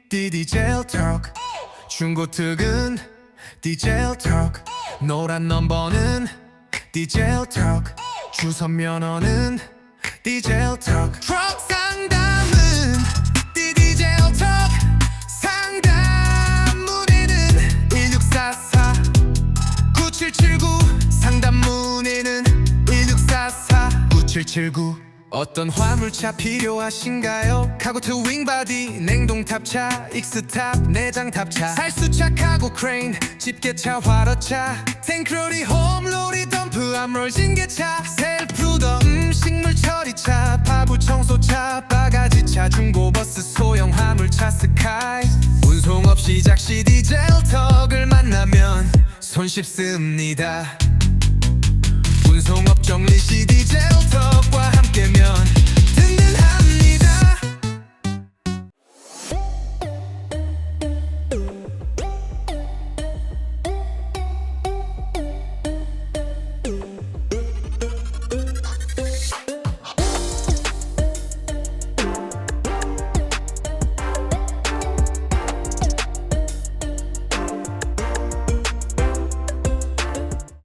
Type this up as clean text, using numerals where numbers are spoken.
디젤트럭. 중고특은 디젤트럭. 노란 넘버는 디젤트럭. 주선면허는 디젤트럭. 트럭상담은 디젤트럭. 상담 문의는 1644-9779. 상담 문의는 1644-9779. 어떤 화물차 필요하신가요? 카고트윙바디, 냉동탑차, 익스탑, 내장탑차, 살수차, 카고크레인, 집게차, 화로차, 탱크로리, 홈로리, 덤프, 암롤, 징계차, 셀프더, 음식물 처리차, 파부 청소차, 바가지차, 중고버스, 소형 화물차, 스카이. 운송업 시작 시 디젤트럭을 만나면 손쉽습니다. 운송업 정리 시 디젤트럭과 함께면